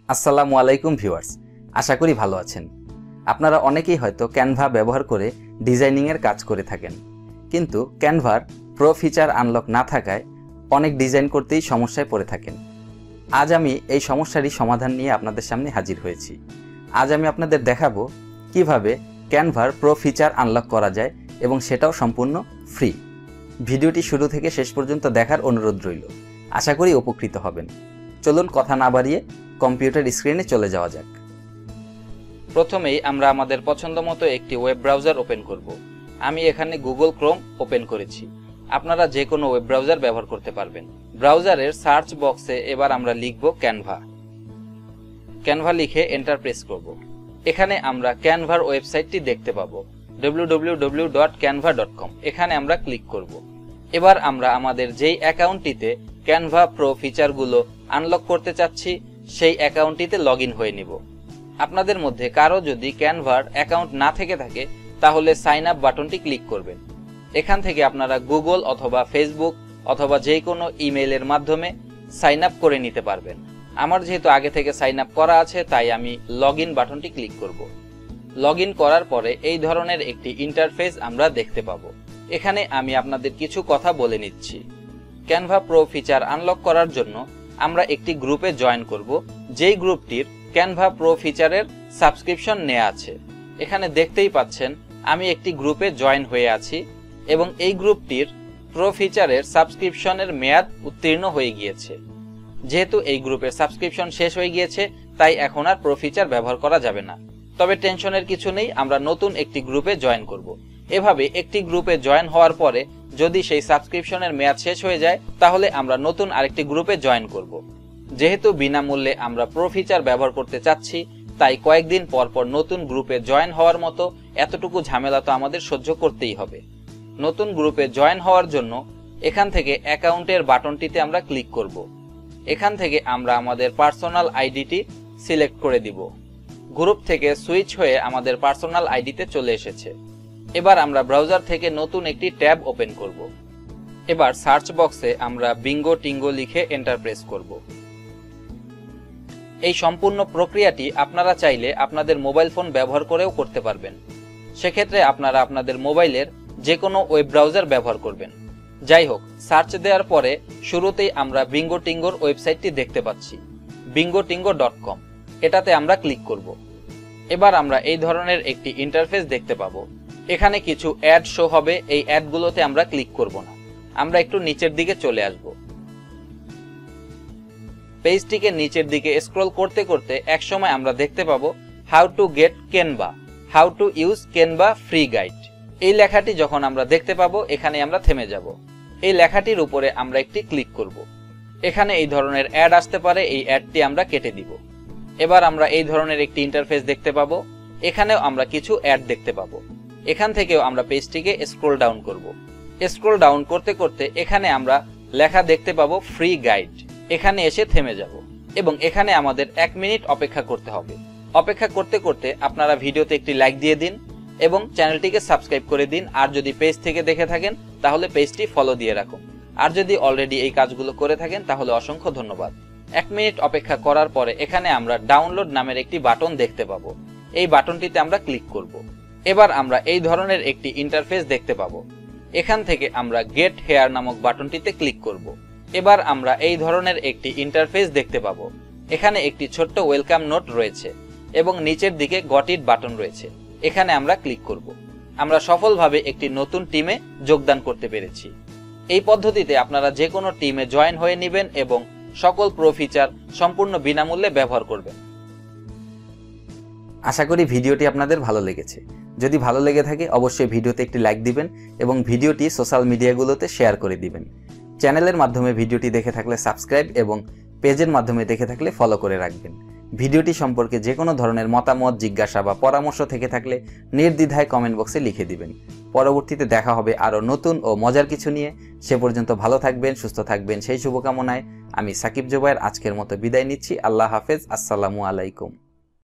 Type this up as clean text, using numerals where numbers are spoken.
আসসালামু আলাইকুম ভিউয়ার্স, আশা করি ভালো আছেন। আপনারা অনেকেই হয়তো ক্যানভা ব্যবহার করে ডিজাইনিংয়ের কাজ করে থাকেন, কিন্তু ক্যানভার প্রো ফিচার আনলক না থাকায় অনেক ডিজাইন করতেই সমস্যায় পড়ে থাকেন। আজ আমি এই সমস্যারই সমাধান নিয়ে আপনাদের সামনে হাজির হয়েছি। আজ আমি আপনাদের দেখাবো কিভাবে ক্যানভার প্রো ফিচার আনলক করা যায় এবং সেটাও সম্পূর্ণ ফ্রি। ভিডিওটি শুরু থেকে শেষ পর্যন্ত দেখার অনুরোধ রইল। আশা করি উপকৃত হবেন। চলুন কথা না বাড়িয়ে কম্পিউটার স্ক্রিনে চলে যাওয়া যাক। প্রথমেই আমরা আমাদের পছন্দমতো একটি ওয়েব ব্রাউজার ওপেন করব। আমি এখানে গুগল ক্রোম ওপেন করেছি। আপনারা যে কোনো ওয়েব ব্রাউজার ব্যবহার করতে পারবেন। ব্রাউজারের সার্চ বক্সে এবার আমরা লিখব ক্যানভা। ক্যানভা লিখে এন্টার প্রেস করব। এখানে আমরা ক্যানভার ওয়েবসাইটটি দেখতে পাবো, www.canva.com। এখানে আমরা ক্লিক করব। এবার আমরা আমাদের যেই অ্যাকাউন্টটিতে ক্যানভা প্রো ফিচারগুলো আনলক করতে চাচ্ছি সেই অ্যাকাউন্টটিতে লগইন হয়ে নিব। আপনাদের মধ্যে কারো যদি ক্যানভার অ্যাকাউন্ট না থেকে থাকে তাহলে সাইন আপ বাটনটি ক্লিক করবেন। এখান থেকে আপনারা গুগল অথবা ফেসবুক অথবা যে কোনো ইমেইলের মাধ্যমে সাইন আপ করে নিতে পারবেন। আমার যেহেতু আগে থেকে সাইন আপ করা আছে তাই আমি লগইন বাটনটি ক্লিক করব। লগইন করার পরে এই ধরনের একটি ইন্টারফেস আমরা দেখতে পাবো। এখানে আমি আপনাদের কিছু কথা বলে নিচ্ছি। ক্যানভা প্রো ফিচার আনলক করার জন্য আমরা একটি গ্রুপে জয়েন করব, যেই গ্রুপটির ক্যানভা প্রো ফিচারের সাবস্ক্রিপশন নেওয়া আছে। এখানে দেখতেই পাচ্ছেন আমি একটি গ্রুপে জয়েন হয়ে আছি এবং এই গ্রুপটির প্রো ফিচারের সাবস্ক্রিপশনের মেয়াদ উত্তীর্ণ হয়ে গিয়েছে। যেহেতু এই গ্রুপের সাবস্ক্রিপশন শেষ হয়ে গিয়েছে তাই এখন আর প্রো ফিচার ব্যবহার করা যাবে না। তবে টেনশনের কিছু নেই, আমরা নতুন একটি গ্রুপে জয়েন করব। এভাবে একটি গ্রুপে জয়েন হওয়ার পরে যদি সেই সাবস্ক্রিপশনের মেয়াদ শেষ হয়ে যায় তাহলে আমরা নতুন আরেকটি গ্রুপে জয়েন করব। যেহেতু বিনামূল্যে আমরা প্রো ফিচার ব্যবহার করতে চাচ্ছি তাই কয়েকদিন পর পর নতুন গ্রুপে জয়েন হওয়ার মতো এতটুকু ঝামেলা তো আমাদের সহ্য করতেই হবে। নতুন গ্রুপে জয়েন হওয়ার জন্য এখান থেকে অ্যাকাউন্টের বাটনটিতে আমরা ক্লিক করব। এখান থেকে আমরা আমাদের পার্সোনাল আইডিটি সিলেক্ট করে দিব। গ্রুপ থেকে সুইচ হয়ে আমাদের পার্সোনাল আইডিতে চলে এসেছে। এবার আমরা ব্রাউজার থেকে নতুন একটি ট্যাব ওপেন করব। এবার সার্চ বক্সে আমরা বিঙ্গো টিঙ্গো লিখে এন্টার প্রেস করব। এই সম্পূর্ণ প্রক্রিয়াটি আপনারা চাইলে আপনাদের মোবাইল ফোন ব্যবহার করেও করতে পারবেন। সেক্ষেত্রে আপনারা আপনাদের মোবাইলের যে কোনো ওয়েব ব্রাউজার ব্যবহার করবেন। যাই হোক, সার্চ দেওয়ার পরে শুরুতেই আমরা বিঙ্গো টিঙ্গোর ওয়েবসাইটটি দেখতে পাচ্ছি, bingotingo.com। এটাতে আমরা ক্লিক করব। এবার আমরা এই ধরনের একটি ইন্টারফেস দেখতে পাবো। এখানে কিছু অ্যাড শো হবে, এই অ্যাডগুলোতে আমরা ক্লিক করব না। আমরা একটু নিচের দিকে চলে আসব। পেজটিকে নিচের দিকে স্ক্রল করতে করতে একসময় আমরা দেখতে পাবো how to get Canva, how to use Canva free guide. এই লেখাটি যখন আমরা দেখতে পাবো এখানে আমরা থেমে যাব। এই লেখাটির উপরে আমরা একটি ক্লিক করব। এখানে এই ধরনের অ্যাড আসতে পারে, এই অ্যাডটি আমরা কেটে দিব। এবার আমরা এই ধরনের একটি ইন্টারফেস দেখতে পাবো। এখানেও আমরা কিছু অ্যাড দেখতে পাবো। এখান থেকেও আমরা পেজটিকে স্ক্রল ডাউন করব। স্ক্রল ডাউন করতে করতে এখানে আমরা লেখা দেখতে পাবো ফ্রি গাইড। এখানে এসে থেমে যাব এবং এখানে আমাদের 1 মিনিট অপেক্ষা করতে হবে। অপেক্ষা করতে করতে আপনারা ভিডিওতে একটি লাইক দিয়ে দিন এবং চ্যানেলটিকে সাবস্ক্রাইব করে দিন। আর যদি পেজ থেকে দেখে থাকেন তাহলে পেজটি ফলো দিয়ে রাখুন। আর যদি অলরেডি এই কাজগুলো করে থাকেন তাহলে অসংখ্য ধন্যবাদ। 1 মিনিট অপেক্ষা করার পরে এখানে আমরা ডাউনলোড নামের একটি বাটন দেখতে পাবো। এই বাটনটিতে আমরা ক্লিক করব। এবার আমরা এই ধরনের একটি ইন্টারফেস দেখতে পাবো। এখান থেকে আমরা গেট হেয়ার নামক বাটনটিতে ক্লিক করব। এবার আমরা এই ধরনের একটি ইন্টারফেস দেখতে পাবো। এখানে একটি ছোট্ট ওয়েলকাম নোট রয়েছে এবং নিচের দিকে গট ইট বাটন রয়েছে। এখানে আমরা ক্লিক করব। আমরা সফলভাবে একটি নতুন টিমে যোগদান করতে পেরেছি। এই পদ্ধতিতে আপনারা যে কোনো টিমে জয়েন হয়ে নেবেন এবং সকল প্রো ফিচার সম্পূর্ণ বিনামূল্যে ব্যবহার করবেন। আশা করি ভিডিওটি আপনাদের ভালো লেগেছে। যদি ভালো লেগে থাকে অবশ্যই ভিডিওতে একটি লাইক দিবেন এবং ভিডিওটি সোশ্যাল মিডিয়াগুলোতে শেয়ার করে দিবেন। চ্যানেলের মাধ্যমে ভিডিওটি দেখে থাকলে সাবস্ক্রাইব এবং পেজের মাধ্যমে দেখে থাকলে ফলো করে রাখবেন। ভিডিওটি সম্পর্কে যে কোনো ধরনের মতামত, জিজ্ঞাসা বা পরামর্শ থেকে থাকলে নির্দ্বিধায় কমেন্ট বক্সে লিখে দিবেন। পরবর্তীতে দেখা হবে আরও নতুন ও মজার কিছু নিয়ে। সে পর্যন্ত ভালো থাকবেন, সুস্থ থাকবেন সেই শুভকামনায় আমি সাকিব জুবায়ের আজকের মতো বিদায় নিচ্ছি। আল্লাহ হাফেজ। আসসালামু আলাইকুম।